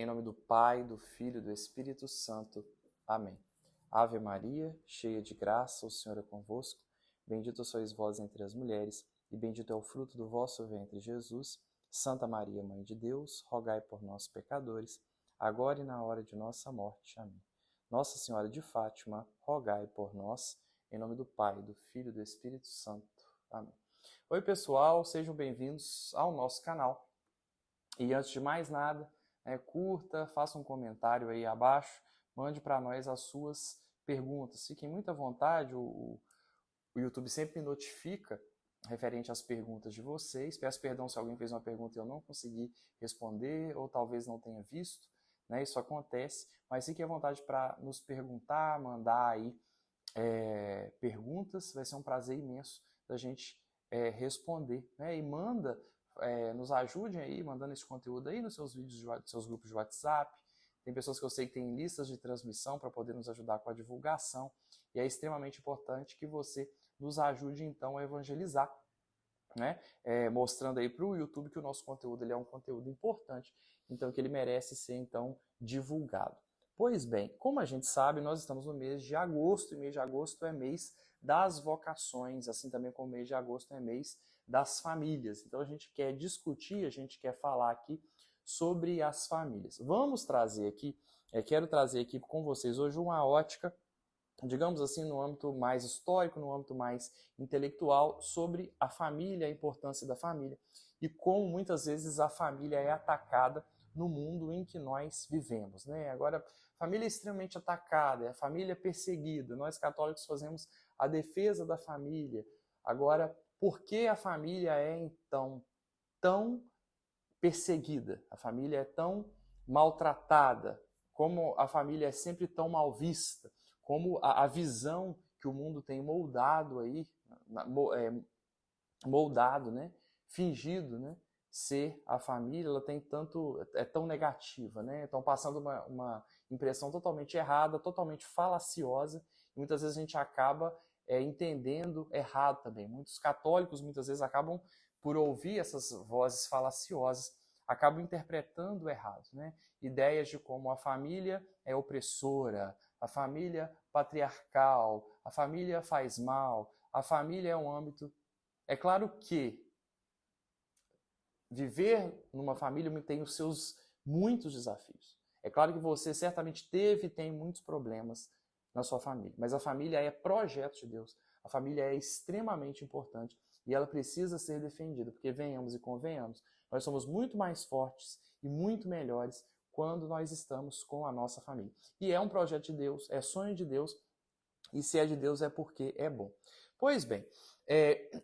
Em nome do Pai, do Filho e do Espírito Santo. Amém. Ave Maria, cheia de graça, o Senhor é convosco. Bendita sois vós entre as mulheres, e bendito é o fruto do vosso ventre, Jesus. Santa Maria, Mãe de Deus, rogai por nós, pecadores, agora e na hora de nossa morte. Amém. Nossa Senhora de Fátima, rogai por nós. Em nome do Pai, do Filho e do Espírito Santo. Amém. Oi, pessoal, sejam bem-vindos ao nosso canal. E antes de mais nada, curta, faça um comentário aí abaixo, mande para nós as suas perguntas. Fiquem muito à vontade, o YouTube sempre me notifica referente às perguntas de vocês. Peço perdão se alguém fez uma pergunta e eu não consegui responder, ou talvez não tenha visto, né? Isso acontece, mas fiquem à vontade para nos perguntar, mandar aí perguntas, vai ser um prazer imenso da gente responder, né? E nos ajudem aí, mandando esse conteúdo aí nos seus vídeos, seus grupos de WhatsApp. Tem pessoas que eu sei que têm listas de transmissão para poder nos ajudar com a divulgação, e é extremamente importante que você nos ajude então a evangelizar, né? Mostrando aí para o YouTube que o nosso conteúdo ele é um conteúdo importante, então que ele merece ser então divulgado. Pois bem, como a gente sabe, nós estamos no mês de agosto, e mês de agosto é mês das vocações, assim também como o mês de agosto é mês das famílias. Então a gente quer discutir, a gente quer falar aqui sobre as famílias. Quero trazer aqui com vocês hoje uma ótica, digamos assim, no âmbito mais histórico, no âmbito mais intelectual, sobre a família, a importância da família e como muitas vezes a família é atacada no mundo em que nós vivemos, né? Agora, a família é extremamente atacada, a família é perseguida. Nós católicos fazemos a defesa da família. Agora, por que a família é então tão perseguida? A família é tão maltratada? Como a família é sempre tão mal vista? Como a visão que o mundo tem moldado aí, né? Fingido, né? Ser a família, ela tem é tão negativa, né? Estão passando uma impressão totalmente errada, totalmente falaciosa, e muitas vezes a gente acaba entendendo errado também. Muitos católicos muitas vezes acabam, por ouvir essas vozes falaciosas, acabam interpretando errado, né? Ideias de como a família é opressora, a família patriarcal, a família faz mal, a família é um âmbito. É claro que viver numa família tem os seus muitos desafios. É claro que você certamente teve e tem muitos problemas na sua família, mas a família é projeto de Deus. A família é extremamente importante e ela precisa ser defendida, porque venhamos e convenhamos, nós somos muito mais fortes e muito melhores quando nós estamos com a nossa família. E é um projeto de Deus, é sonho de Deus, e se é de Deus é porque é bom. Pois bem,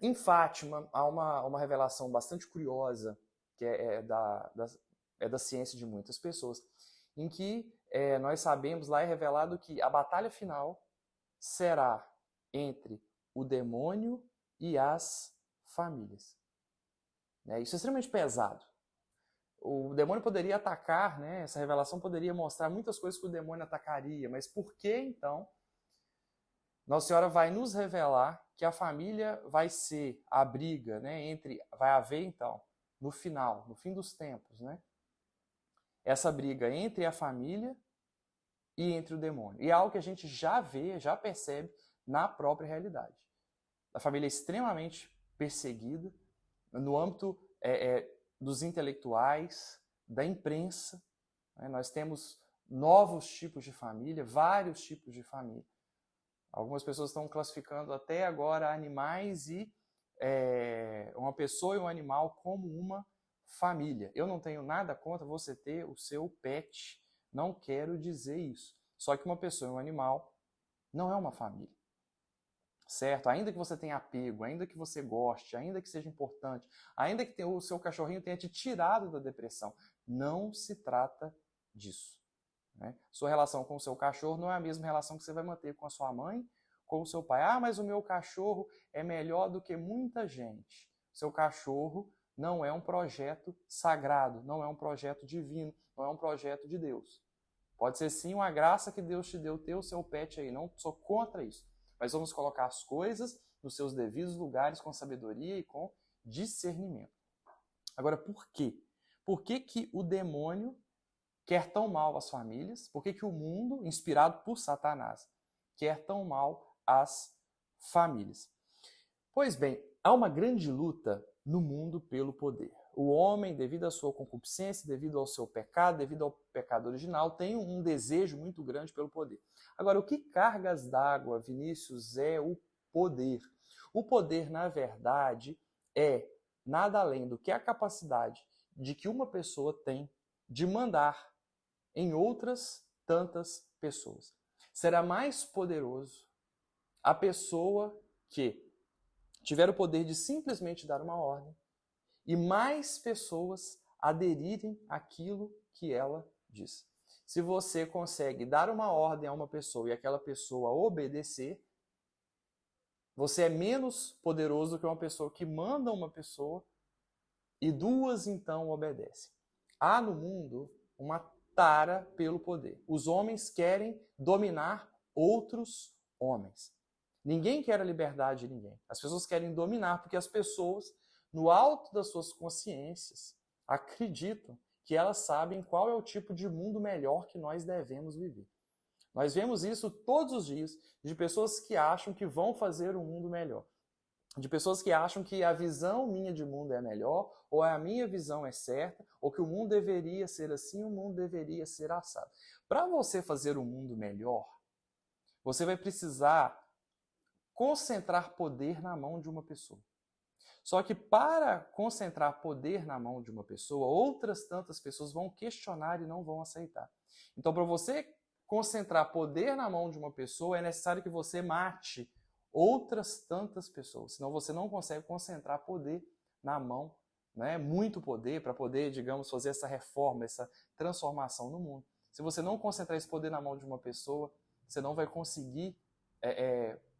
em Fátima há uma revelação bastante curiosa, que é da ciência de muitas pessoas, em que nós sabemos, lá é revelado que a batalha final será entre o demônio e as famílias. Isso é extremamente pesado. O demônio poderia atacar, né? Essa revelação poderia mostrar muitas coisas que o demônio atacaria, mas por que então Nossa Senhora vai nos revelar que a família vai ser a briga, né, vai haver então, no final, no fim dos tempos, né, essa briga entre a família e entre o demônio. E é algo que a gente já vê, já percebe na própria realidade. A família é extremamente perseguida no âmbito dos intelectuais, da imprensa, né, nós temos novos tipos de família, vários tipos de família. Algumas pessoas estão classificando até agora animais e uma pessoa e um animal como uma família. Eu não tenho nada contra você ter o seu pet, não quero dizer isso. Só que uma pessoa e um animal não é uma família, certo? Ainda que você tenha apego, ainda que você goste, ainda que seja importante, ainda que o seu cachorrinho tenha te tirado da depressão, não se trata disso. Né? Sua relação com o seu cachorro não é a mesma relação que você vai manter com a sua mãe, com o seu pai. Ah, mas o meu cachorro é melhor do que muita gente. Seu cachorro não é um projeto sagrado, não é um projeto divino, não é um projeto de Deus. Pode ser sim uma graça que Deus te deu ter o seu pet aí, não sou contra isso. Mas vamos colocar as coisas nos seus devidos lugares com sabedoria e com discernimento. Agora, por quê? Por que o demônio quer tão mal às famílias? Por que que o mundo, inspirado por Satanás, quer tão mal às famílias? Pois bem, há uma grande luta no mundo pelo poder. O homem, devido à sua concupiscência, devido ao seu pecado, devido ao pecado original, tem um desejo muito grande pelo poder. Agora, o que cargas d'água, Vinícius, é o poder? O poder, na verdade, é nada além do que a capacidade de que uma pessoa tem de mandar em outras tantas pessoas. Será mais poderoso a pessoa que tiver o poder de simplesmente dar uma ordem e mais pessoas aderirem àquilo que ela diz. Se você consegue dar uma ordem a uma pessoa e aquela pessoa obedecer, você é menos poderoso do que uma pessoa que manda uma pessoa e duas então obedecem. Há no mundo uma tara pelo poder. Os homens querem dominar outros homens. Ninguém quer a liberdade de ninguém. As pessoas querem dominar porque as pessoas, no alto das suas consciências, acreditam que elas sabem qual é o tipo de mundo melhor que nós devemos viver. Nós vemos isso todos os dias de pessoas que acham que vão fazer um mundo melhor. De pessoas que acham que a visão minha de mundo é melhor, ou a minha visão é certa, ou que o mundo deveria ser assim, o mundo deveria ser assado. Para você fazer um mundo melhor, você vai precisar concentrar poder na mão de uma pessoa. Só que para concentrar poder na mão de uma pessoa, outras tantas pessoas vão questionar e não vão aceitar. Então, para você concentrar poder na mão de uma pessoa, é necessário que você mate outras tantas pessoas. Senão você não consegue concentrar poder na mão, né? Muito poder para poder, digamos, fazer essa reforma, essa transformação no mundo. Se você não concentrar esse poder na mão de uma pessoa, você não vai conseguir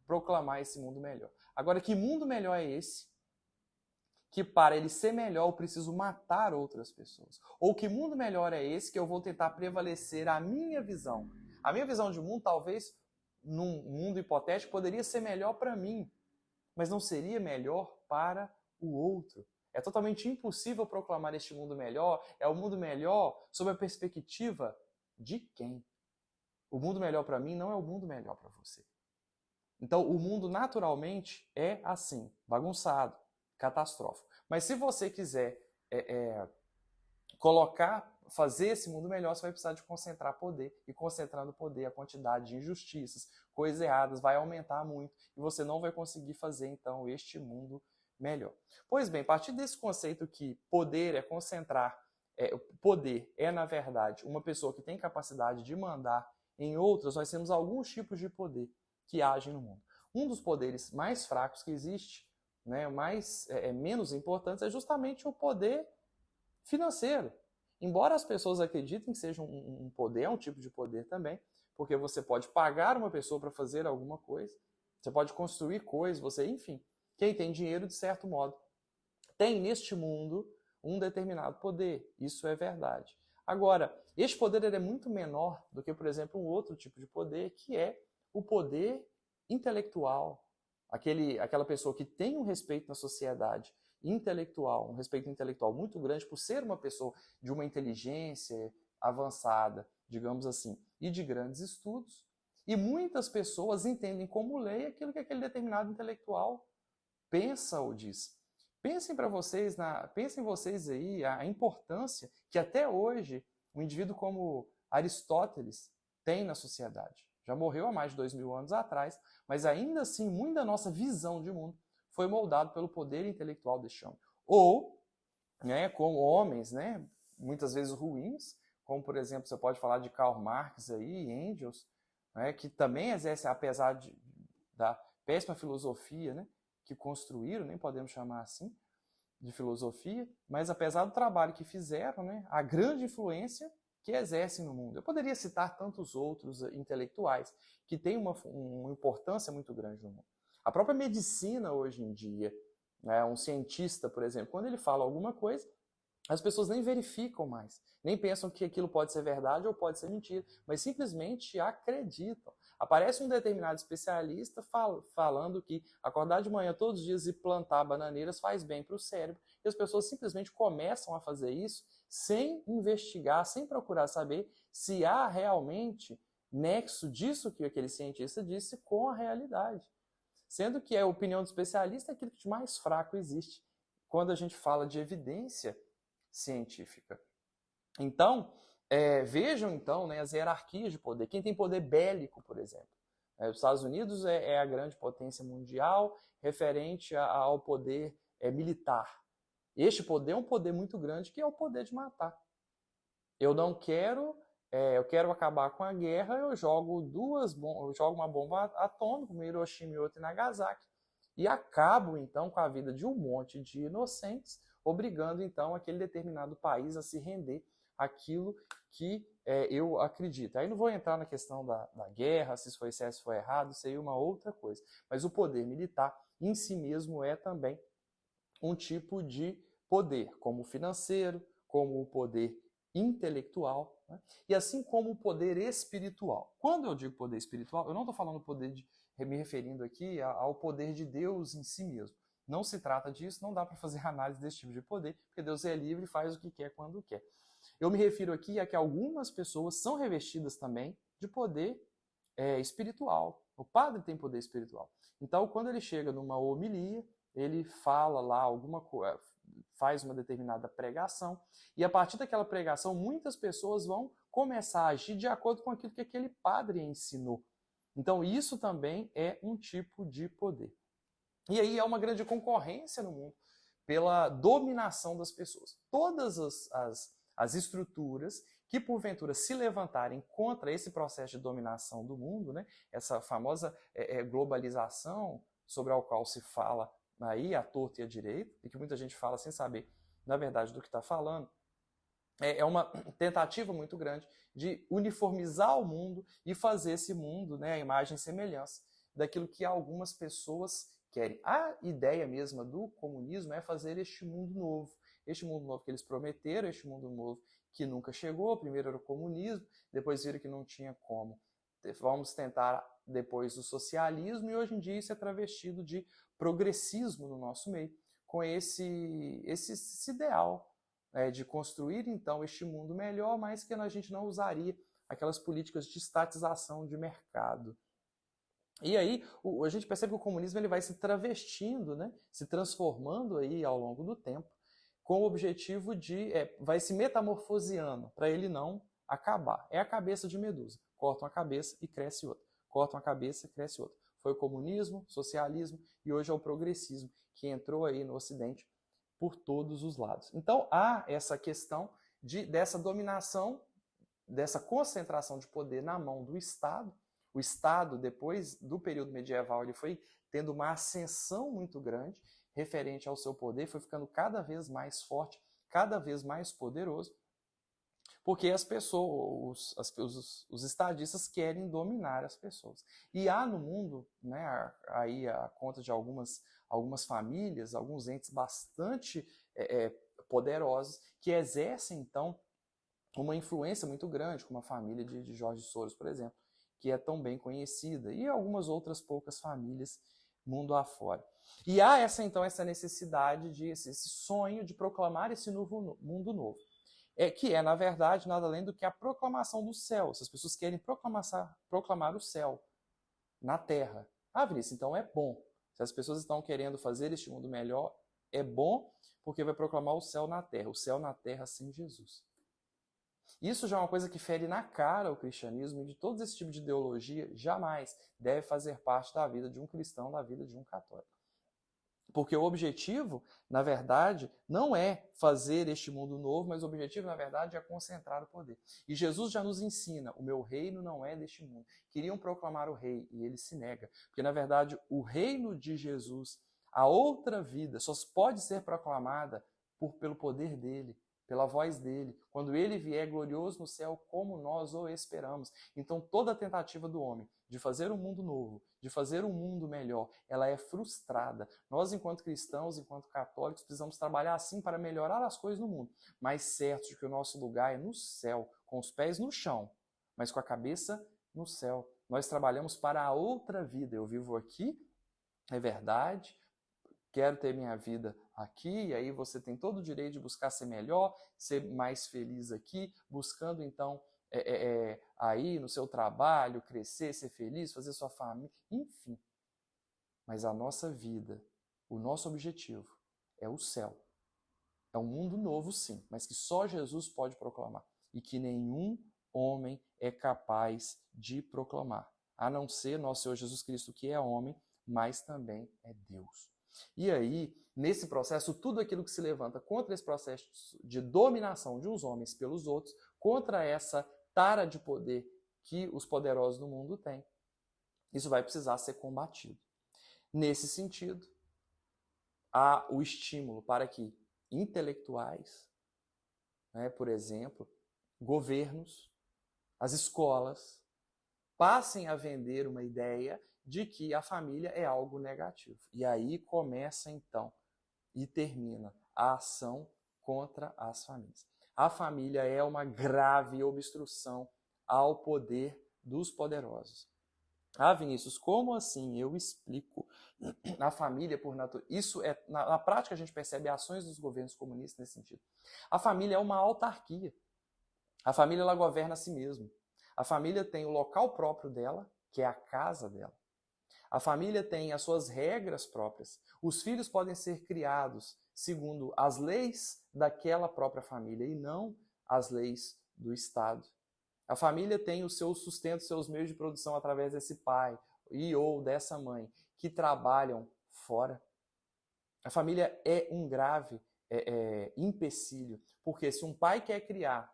proclamar esse mundo melhor. Agora, que mundo melhor é esse? Que para ele ser melhor eu preciso matar outras pessoas. Ou que mundo melhor é esse que eu vou tentar prevalecer a minha visão? A minha visão de mundo, talvez, num mundo hipotético, poderia ser melhor para mim, mas não seria melhor para o outro. É totalmente impossível proclamar este mundo melhor. É o mundo melhor sob a perspectiva de quem? O mundo melhor para mim não é o mundo melhor para você. Então, o mundo naturalmente é assim, bagunçado, catastrófico. Mas se você quiser fazer esse mundo melhor, você vai precisar de concentrar poder. E concentrando poder, a quantidade de injustiças, coisas erradas vai aumentar muito. E você não vai conseguir fazer, então, este mundo melhor. Pois bem, a partir desse conceito que poder é concentrar, poder é, na verdade, uma pessoa que tem capacidade de mandar em outras, nós temos alguns tipos de poder que agem no mundo. Um dos poderes mais fracos que existe, né, menos importantes, é justamente o poder financeiro. Embora as pessoas acreditem que seja um poder, é um tipo de poder também, porque você pode pagar uma pessoa para fazer alguma coisa, você pode construir coisas, enfim, quem tem dinheiro, de certo modo, tem neste mundo um determinado poder. Isso é verdade. Agora, este poder é muito menor do que, por exemplo, um outro tipo de poder, que é o poder intelectual. Aquela pessoa que tem um respeito na sociedade intelectual, um respeito intelectual muito grande por ser uma pessoa de uma inteligência avançada, digamos assim, e de grandes estudos. E muitas pessoas entendem como lei aquilo que aquele determinado intelectual pensa ou diz. Pensem vocês aí a importância que até hoje um indivíduo como Aristóteles tem na sociedade. Já morreu há mais de 2000 anos atrás, mas ainda assim, muita da nossa visão de mundo foi moldado pelo poder intelectual deste homem. Ou, né, com homens, né, muitas vezes ruins, como, por exemplo, você pode falar de Karl Marx aí, Engels, né, que também exercem, apesar da péssima filosofia, né, que construíram, nem podemos chamar assim, de filosofia, mas apesar do trabalho que fizeram, né, a grande influência que exercem no mundo. Eu poderia citar tantos outros intelectuais que têm uma importância muito grande no mundo. A própria medicina hoje em dia, né, um cientista, por exemplo, quando ele fala alguma coisa, As pessoas nem verificam mais, nem pensam que aquilo pode ser verdade ou pode ser mentira, mas simplesmente acreditam. Aparece um determinado especialista falando que acordar de manhã todos os dias e plantar bananeiras faz bem para o cérebro, e as pessoas simplesmente começam a fazer isso sem investigar, sem procurar saber se há realmente nexo disso que aquele cientista disse com a realidade. Sendo que a opinião do especialista é aquilo que de mais fraco existe quando a gente fala de evidência científica. Então, vejam então, né, as hierarquias de poder. Quem tem poder bélico, por exemplo. Os Estados Unidos é a grande potência mundial referente ao poder militar. Este poder é um poder muito grande, que é o poder de matar. Eu não quero, eu quero acabar com a guerra, eu jogo uma bomba atômica, uma Hiroshima e outra em Nagasaki, e acabo então com a vida de um monte de inocentes, obrigando então aquele determinado país a se render àquilo que eu acredito. Aí não vou entrar na questão da guerra, se isso foi certo, se foi errado, isso aí é uma outra coisa. Mas o poder militar em si mesmo é também um tipo de poder, como o financeiro, como o poder intelectual, né? E assim como o poder espiritual. Quando eu digo poder espiritual, eu não estou falando me referindo aqui ao poder de Deus em si mesmo. Não se trata disso, não dá para fazer análise desse tipo de poder, porque Deus é livre e faz o que quer quando quer. Eu me refiro aqui a que algumas pessoas são revestidas também de poder espiritual. O padre tem poder espiritual. Então, quando ele chega numa homilia, ele fala lá alguma coisa, faz uma determinada pregação, e a partir daquela pregação, muitas pessoas vão começar a agir de acordo com aquilo que aquele padre ensinou. Então, isso também é um tipo de poder. E aí é uma grande concorrência no mundo pela dominação das pessoas. Todas as estruturas que porventura se levantarem contra esse processo de dominação do mundo, né, essa famosa globalização sobre a qual se fala aí à torta e à direita, e que muita gente fala sem saber, na verdade, do que está falando, é uma tentativa muito grande de uniformizar o mundo e fazer esse mundo, né, a imagem e semelhança daquilo que algumas pessoas querem. A ideia mesma do comunismo é fazer este mundo novo que eles prometeram, este mundo novo que nunca chegou. Primeiro era o comunismo, depois viram que não tinha como. Vamos tentar depois o socialismo, e hoje em dia isso é travestido de progressismo no nosso meio, com esse ideal de construir então este mundo melhor, mas que a gente não usaria aquelas políticas de estatização de mercado. E aí a gente percebe que o comunismo ele vai se travestindo, né, se transformando aí ao longo do tempo, com o objetivo vai se metamorfoseando para ele não acabar. É a cabeça de Medusa. Cortam a cabeça e cresce outra. Cortam a cabeça e cresce outra. Foi o comunismo, socialismo e hoje é o progressismo que entrou aí no Ocidente por todos os lados. Então há essa questão dessa dominação, dessa concentração de poder na mão do Estado. O Estado, depois do período medieval, ele foi tendo uma ascensão muito grande referente ao seu poder, foi ficando cada vez mais forte, cada vez mais poderoso, porque as pessoas, os estadistas querem dominar as pessoas. E há no mundo, né, aí a conta de algumas famílias, alguns entes bastante poderosos, que exercem, então, uma influência muito grande, como a família de Jorge Soros, por exemplo, que é tão bem conhecida, e algumas outras poucas famílias mundo afora. E há essa necessidade, esse sonho de proclamar esse novo mundo novo, que é, na verdade, nada além do que a proclamação do céu. As pessoas querem proclamar o céu na terra. Ah, Vinícius, então é bom. Se as pessoas estão querendo fazer este mundo melhor, é bom porque vai proclamar o céu na terra sem Jesus. Isso já é uma coisa que fere na cara o cristianismo, e de todo esse tipo de ideologia jamais deve fazer parte da vida de um cristão, da vida de um católico. Porque o objetivo, na verdade, não é fazer este mundo novo, mas o objetivo, na verdade, é concentrar o poder. E Jesus já nos ensina, o meu reino não é deste mundo. Queriam proclamar o rei e ele se nega. Porque, na verdade, o reino de Jesus, a outra vida, só pode ser proclamada pelo poder dele, pela voz dele, quando ele vier glorioso no céu, como nós o esperamos. Então, toda tentativa do homem de fazer um mundo novo, de fazer um mundo melhor, ela é frustrada. Nós, enquanto cristãos, enquanto católicos, precisamos trabalhar assim para melhorar as coisas no mundo, mas certo de que o nosso lugar é no céu, com os pés no chão, mas com a cabeça no céu. Nós trabalhamos para a outra vida. Eu vivo aqui, é verdade, quero ter minha vida aqui, e aí você tem todo o direito de buscar ser melhor, ser mais feliz aqui, buscando então aí no seu trabalho, crescer, ser feliz, fazer sua família, enfim. Mas a nossa vida, o nosso objetivo é o céu. É um mundo novo, sim, mas que só Jesus pode proclamar e que nenhum homem é capaz de proclamar, a não ser nosso Senhor Jesus Cristo, que é homem, mas também é Deus. E aí, nesse processo, tudo aquilo que se levanta contra esse processo de dominação de uns homens pelos outros, contra essa tara de poder que os poderosos do mundo têm, isso vai precisar ser combatido. Nesse sentido, há o estímulo para que intelectuais, por exemplo, governos, as escolas, passem a vender uma ideia de que a família é algo negativo. E aí começa então e termina a ação contra as famílias. A família é uma grave obstrução ao poder dos poderosos. Ah, Vinícius, como assim? Eu explico. A família, por natureza. Isso é, na prática, a gente percebe ações dos governos comunistas nesse sentido. A família é uma autarquia. A família ela governa a si mesma. A família tem o local próprio dela, que é a casa dela. A família tem as suas regras próprias. Os filhos podem ser criados segundo as leis daquela própria família e não as leis do Estado. A família tem o seu sustento, seus meios de produção através desse pai e ou dessa mãe que trabalham fora. A família é um grave empecilho, porque se um pai quer criar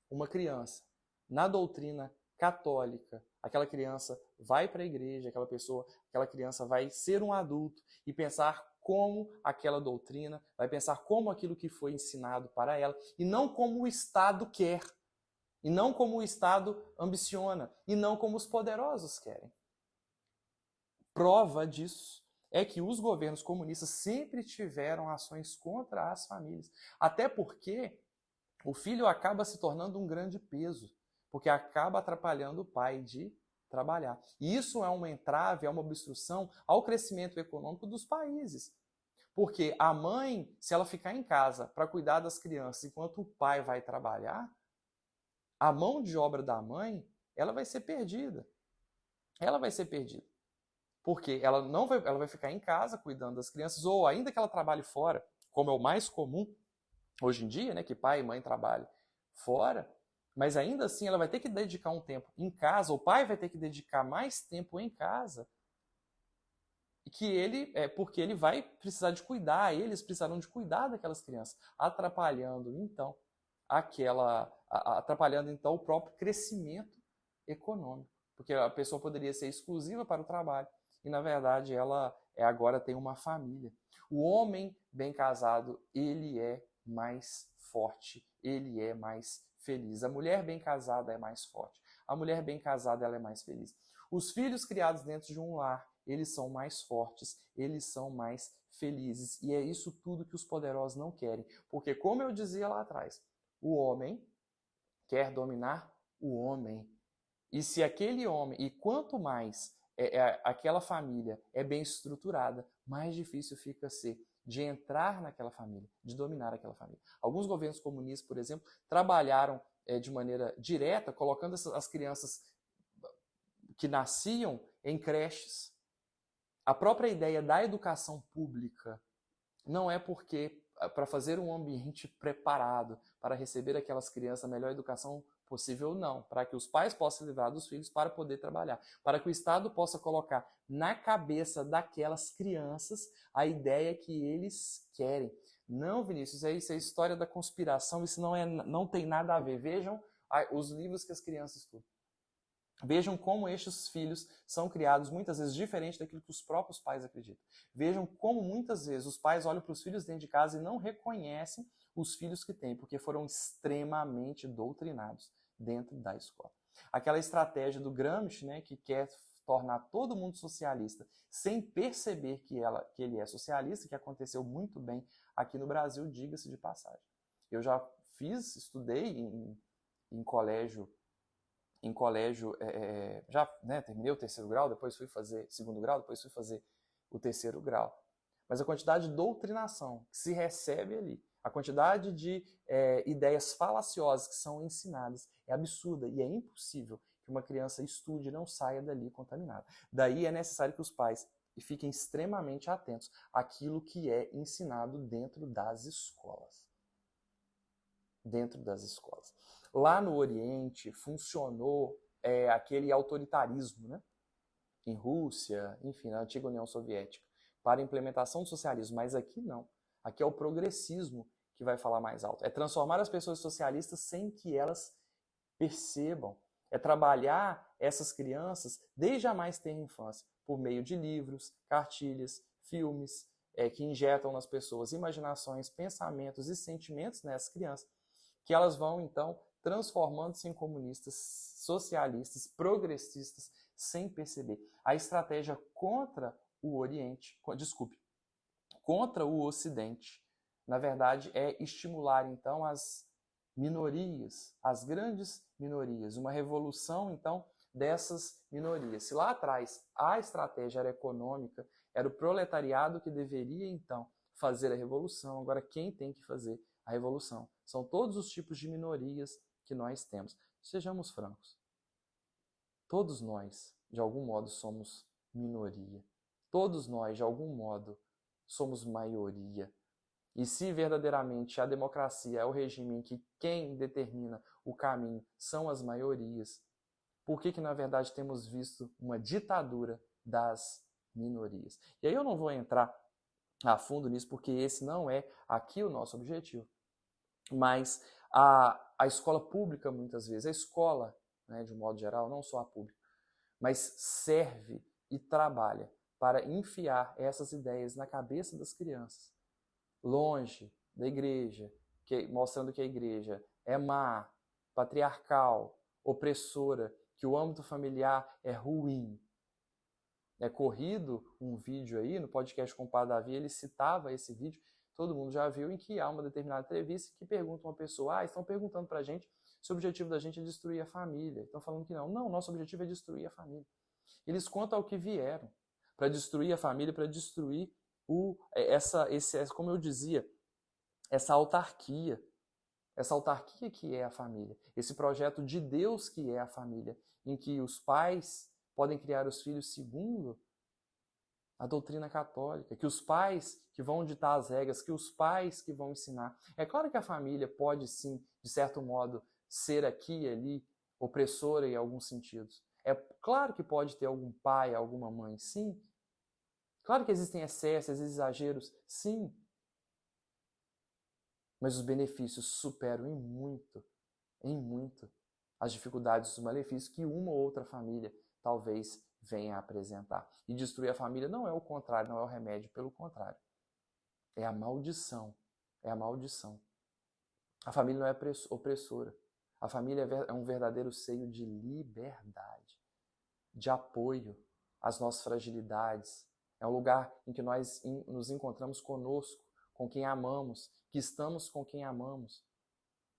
uma criança na doutrina católica, aquela criança vai para a igreja, aquela criança vai ser um adulto e pensar como aquela doutrina, vai pensar como aquilo que foi ensinado para ela, e não como o Estado quer, e não como o Estado ambiciona, e não como os poderosos querem. Prova disso é que os governos comunistas sempre tiveram ações contra as famílias, até porque o filho acaba se tornando um grande peso, porque acaba atrapalhando o pai de trabalhar. E isso é uma entrave, é uma obstrução ao crescimento econômico dos países. Porque a mãe, se ela ficar em casa para cuidar das crianças enquanto o pai vai trabalhar, a mão de obra da mãe, ela vai ser perdida. Ela vai ser perdida. Porque ela vai ficar em casa cuidando das crianças, ou ainda que ela trabalhe fora, como é o mais comum hoje em dia, né, que pai e mãe trabalhem fora, mas ainda assim ela vai ter que dedicar um tempo em casa, o pai vai ter que dedicar mais tempo em casa, porque ele vai precisar de cuidar, eles precisarão de cuidar daquelas crianças, atrapalhando então o próprio crescimento econômico, porque a pessoa poderia ser exclusiva para o trabalho e na verdade ela agora tem uma família. O homem bem casado, ele é mais forte, ele é mais feliz. A mulher bem casada é mais forte. A mulher bem casada ela é mais feliz. Os filhos criados dentro de um lar, eles são mais fortes, eles são mais felizes. E é isso tudo que os poderosos não querem. Porque, como eu dizia lá atrás, o homem quer dominar o homem. E se aquele homem, e quanto mais aquela família é bem estruturada, mais difícil fica ser de entrar naquela família, de dominar aquela família. Alguns governos comunistas, por exemplo, trabalharam de maneira direta, colocando as crianças que nasciam em creches. A própria ideia da educação pública não é porque para fazer um ambiente preparado para receber aquelas crianças a melhor educação possível, não. Para que os pais possam livrar dos filhos para poder trabalhar. Para que o Estado possa colocar na cabeça daquelas crianças a ideia que eles querem. Não, Vinícius, isso é história da conspiração, isso não tem nada a ver. Vejam os livros que as crianças estudam. Vejam como estes filhos são criados muitas vezes diferente daquilo que os próprios pais acreditam. Vejam como muitas vezes os pais olham para os filhos dentro de casa e não reconhecem os filhos que têm, porque foram extremamente doutrinados dentro da escola. Aquela estratégia do Gramsci, né, que quer tornar todo mundo socialista, sem perceber que ele é socialista, que aconteceu muito bem aqui no Brasil, diga-se de passagem. Eu já estudei em colégio, já, né, terminei o terceiro grau, depois fui fazer segundo grau, depois fui fazer o terceiro grau. Mas a quantidade de doutrinação que se recebe ali, a quantidade de ideias falaciosas que são ensinadas é absurda e é impossível que uma criança estude e não saia dali contaminada. Daí é necessário que os pais fiquem extremamente atentos àquilo que é ensinado dentro das escolas. Dentro das escolas. Lá no Oriente funcionou aquele autoritarismo, né? Em Rússia, enfim, na antiga União Soviética, para a implementação do socialismo, mas aqui não. Aqui é o progressismo que vai falar mais alto. É transformar as pessoas socialistas sem que elas percebam. É trabalhar essas crianças desde a mais tenra infância, por meio de livros, cartilhas, filmes, que injetam nas pessoas imaginações, pensamentos e sentimentos nessas crianças, que elas vão, então, transformando-se em comunistas, socialistas, progressistas, sem perceber. A estratégia contra o Oriente, contra o Ocidente, na verdade, é estimular, então, as minorias, as grandes minorias, uma revolução, então, dessas minorias. Se lá atrás a estratégia era econômica, era o proletariado que deveria, então, fazer a revolução, agora quem tem que fazer a revolução? São todos os tipos de minorias que nós temos. Sejamos francos. Todos nós, de algum modo, somos minoria. Todos nós, de algum modo, somos maioria. E se verdadeiramente a democracia é o regime em que quem determina o caminho são as maiorias, por que na verdade temos visto uma ditadura das minorias? E aí eu não vou entrar a fundo nisso, porque esse não é aqui o nosso objetivo. Mas a escola pública, muitas vezes, a escola, né, de um modo geral, não só a pública, mas serve e trabalha para enfiar essas ideias na cabeça das crianças, longe da igreja, mostrando que a igreja é má, patriarcal, opressora, que o âmbito familiar é ruim. É corrido um vídeo aí, no podcast com o Padre Davi, ele citava esse vídeo, todo mundo já viu, em que há uma determinada entrevista que pergunta uma pessoa, estão perguntando pra gente se o objetivo da gente é destruir a família. Estão falando que não. Não, nosso objetivo é destruir a família. Eles contam ao que vieram, para destruir a família, para destruir como eu dizia, essa autarquia que é a família, esse projeto de Deus que é a família, em que os pais podem criar os filhos segundo a doutrina católica, que os pais que vão ditar as regras, que os pais que vão ensinar. É claro que a família pode sim, de certo modo, ser aqui e ali opressora em alguns sentidos. É claro que pode ter algum pai, alguma mãe, sim. Claro que existem excessos, exageros, sim. Mas os benefícios superam em muito, as dificuldades dos malefícios que uma ou outra família talvez venha a apresentar. E destruir a família não é o contrário, não é o remédio, pelo contrário. É a maldição. É a maldição. A família não é opressora. A família é um verdadeiro seio de liberdade, de apoio às nossas fragilidades. É um lugar em que nós nos encontramos conosco, com quem amamos, que estamos com quem amamos.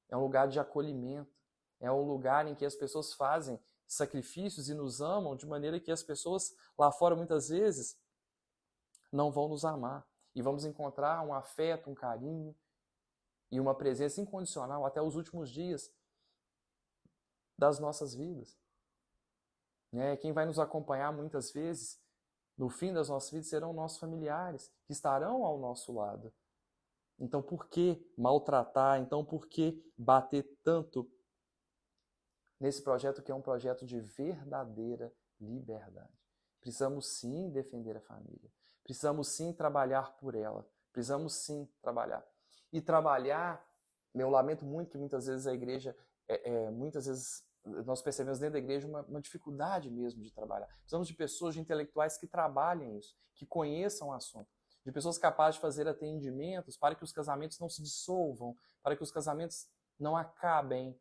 É um lugar de acolhimento. É um lugar em que as pessoas fazem sacrifícios e nos amam de maneira que as pessoas lá fora muitas vezes não vão nos amar. E vamos encontrar um afeto, um carinho e uma presença incondicional até os últimos dias das nossas vidas. Quem vai nos acompanhar muitas vezes no fim das nossas vidas serão nossos familiares, que estarão ao nosso lado. Então por que maltratar? Então por que bater tanto nesse projeto que é um projeto de verdadeira liberdade? Precisamos sim defender a família. Precisamos sim trabalhar por ela. Precisamos sim trabalhar. E trabalhar, eu lamento muito que muitas vezes a igreja, muitas vezes nós percebemos dentro da igreja uma dificuldade mesmo de trabalhar. Precisamos de pessoas, de intelectuais que trabalhem isso, que conheçam o assunto. de pessoas capazes de fazer atendimentos para que os casamentos não se dissolvam, para que os casamentos não acabem,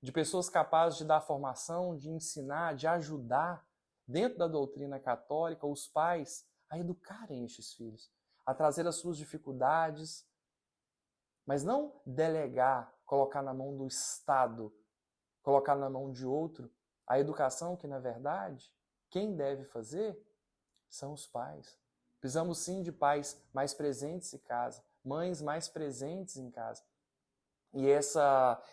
de pessoas capazes de dar formação, de ensinar, de ajudar, dentro da doutrina católica, os pais a educarem estes filhos, a trazer as suas dificuldades, mas não delegar, colocar na mão do Estado, colocar na mão de outro a educação que, na verdade, quem deve fazer são os pais. Precisamos sim de pais mais presentes em casa, mães mais presentes em casa.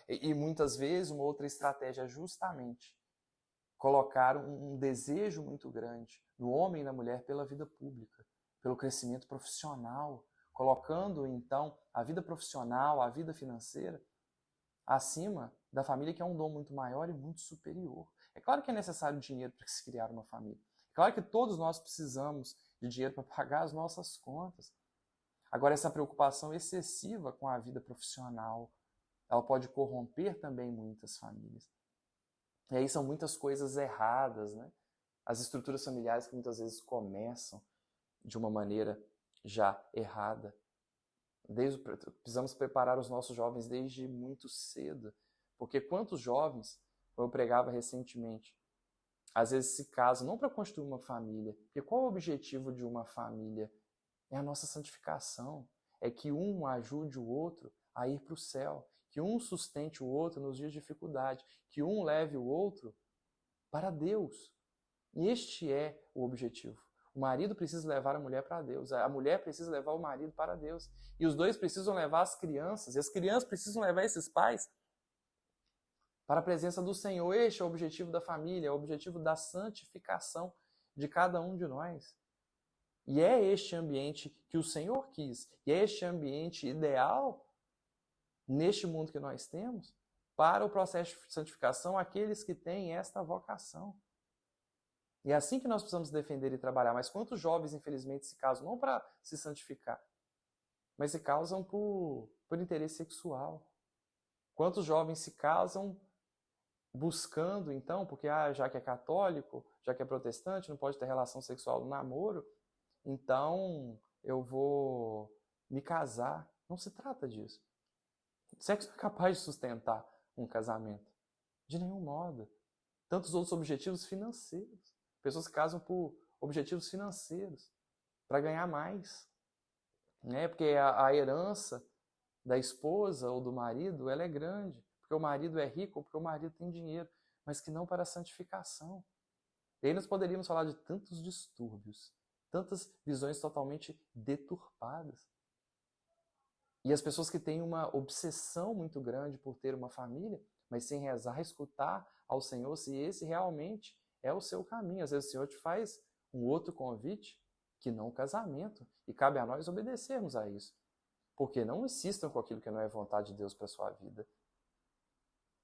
E muitas vezes uma outra estratégia é justamente colocar um desejo muito grande no homem e na mulher pela vida pública, pelo crescimento profissional, colocando então a vida profissional, a vida financeira acima da família, que é um dom muito maior e muito superior. É claro que é necessário dinheiro para se criar uma família. É claro que todos nós precisamos de dinheiro para pagar as nossas contas. Agora, essa preocupação excessiva com a vida profissional, ela pode corromper também muitas famílias. E aí são muitas coisas erradas, né? As estruturas familiares que muitas vezes começam de uma maneira já errada. Precisamos preparar os nossos jovens desde muito cedo. Porque quantos jovens, como eu pregava recentemente, às vezes se casam não para construir uma família. Porque qual é o objetivo de uma família? É a nossa santificação. É que um ajude o outro a ir para o céu. Que um sustente o outro nos dias de dificuldade. Que um leve o outro para Deus. E este é o objetivo. O marido precisa levar a mulher para Deus. A mulher precisa levar o marido para Deus. E os dois precisam levar as crianças. E as crianças precisam levar esses pais para a presença do Senhor. Este é o objetivo da família, é o objetivo da santificação de cada um de nós. E é este ambiente que o Senhor quis. E é este ambiente ideal neste mundo que nós temos para o processo de santificação, aqueles que têm esta vocação. E é assim que nós precisamos defender e trabalhar. Mas quantos jovens, infelizmente, se casam não para se santificar, mas se casam por interesse sexual? Quantos jovens se casam buscando, então, porque já que é católico, já que é protestante, não pode ter relação sexual no namoro, então eu vou me casar. Não se trata disso. O sexo não é capaz de sustentar um casamento. De nenhum modo. Tantos outros objetivos financeiros. Pessoas se casam por objetivos financeiros, para ganhar mais. Né? Porque a herança da esposa ou do marido, ela é grande. Porque o marido é rico ou porque o marido tem dinheiro. Mas que não para a santificação. E aí nós poderíamos falar de tantos distúrbios, tantas visões totalmente deturpadas. E as pessoas que têm uma obsessão muito grande por ter uma família, mas sem rezar, escutar ao Senhor se esse realmente é o seu caminho. Às vezes o Senhor te faz um outro convite, que não o casamento. E cabe a nós obedecermos a isso. Porque não insistam com aquilo que não é vontade de Deus para a sua vida.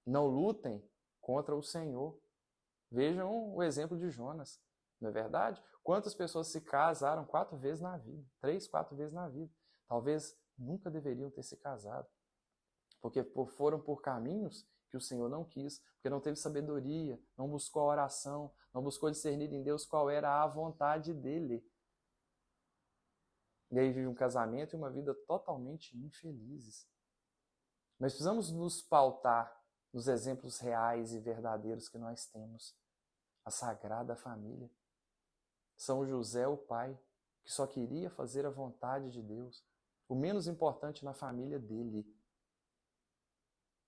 Não lutem contra o Senhor. Vejam o exemplo de Jonas, não é verdade? Quantas pessoas se casaram 4 vezes na vida, 3, 4 vezes na vida. Talvez nunca deveriam ter se casado, porque foram por caminhos que o Senhor não quis, porque não teve sabedoria, não buscou a oração, não buscou discernir em Deus qual era a vontade dele. E aí vive um casamento e uma vida totalmente infelizes. Mas precisamos nos pautar nos exemplos reais e verdadeiros que nós temos. A Sagrada Família. São José, o pai, que só queria fazer a vontade de Deus. O menos importante na família dele.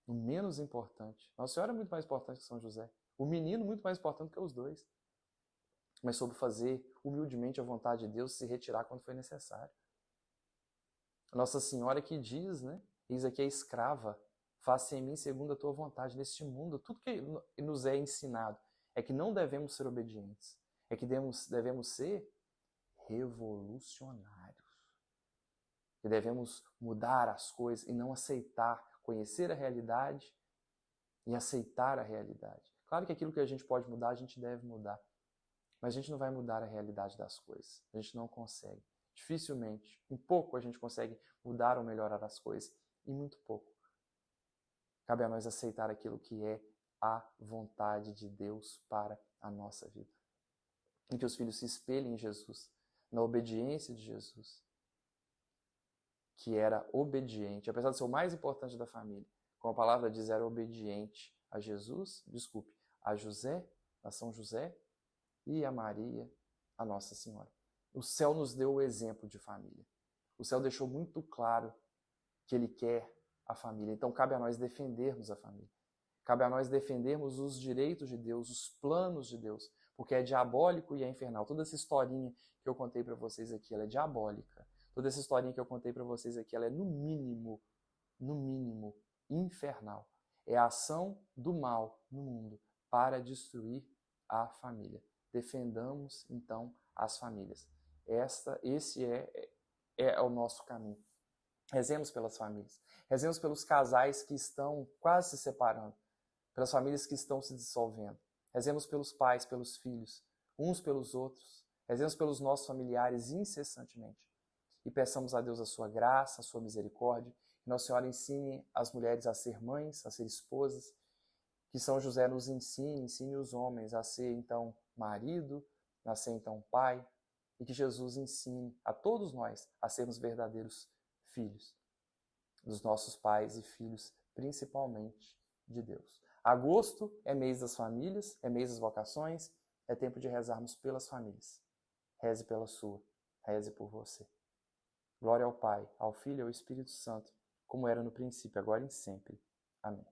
O menos importante. Nossa Senhora é muito mais importante que São José. O menino muito mais importante que os dois. Mas soube fazer humildemente a vontade de Deus, se retirar quando foi necessário. Nossa Senhora que diz, né? Eis aqui a escrava, faça em mim segundo a tua vontade. Neste mundo, tudo que nos é ensinado é que não devemos ser obedientes. É que devemos ser revolucionários. Que devemos mudar as coisas e não aceitar, conhecer a realidade e aceitar a realidade. Claro que aquilo que a gente pode mudar, a gente deve mudar. Mas a gente não vai mudar a realidade das coisas. A gente não consegue. Dificilmente. Em pouco a gente consegue mudar ou melhorar as coisas. Em muito pouco. Cabe a nós aceitar aquilo que é a vontade de Deus para a nossa vida. E que os filhos se espelhem em Jesus, na obediência de Jesus. que era obediente, apesar de ser o mais importante da família, como a palavra diz, era obediente a Jesus, desculpe, a José, a São José, e a Maria, a Nossa Senhora. O céu nos deu o exemplo de família. O céu deixou muito claro que ele quer a família. Então cabe a nós defendermos a família. Cabe a nós defendermos os direitos de Deus, os planos de Deus, porque é diabólico e é infernal. Toda essa historinha que eu contei para vocês aqui, ela é diabólica. Toda essa historinha que eu contei para vocês aqui, ela é no mínimo, infernal. É a ação do mal no mundo para destruir a família. Defendamos, então, as famílias. Esse é o nosso caminho. Rezemos pelas famílias. Rezemos pelos casais que estão quase se separando, pelas famílias que estão se dissolvendo. Rezemos pelos pais, pelos filhos, uns pelos outros. Rezemos pelos nossos familiares incessantemente. E peçamos a Deus a sua graça, a sua misericórdia. Que Nossa Senhora ensine as mulheres a ser mães, a ser esposas. Que São José nos ensine os homens a ser, então, marido, a ser, então, pai. E que Jesus ensine a todos nós a sermos verdadeiros filhos dos nossos pais e filhos, principalmente de Deus. Agosto é mês das famílias, é mês das vocações, é tempo de rezarmos pelas famílias. Reze pela sua, reze por você. Glória ao Pai, ao Filho e ao Espírito Santo, como era no princípio, agora e sempre. Amém.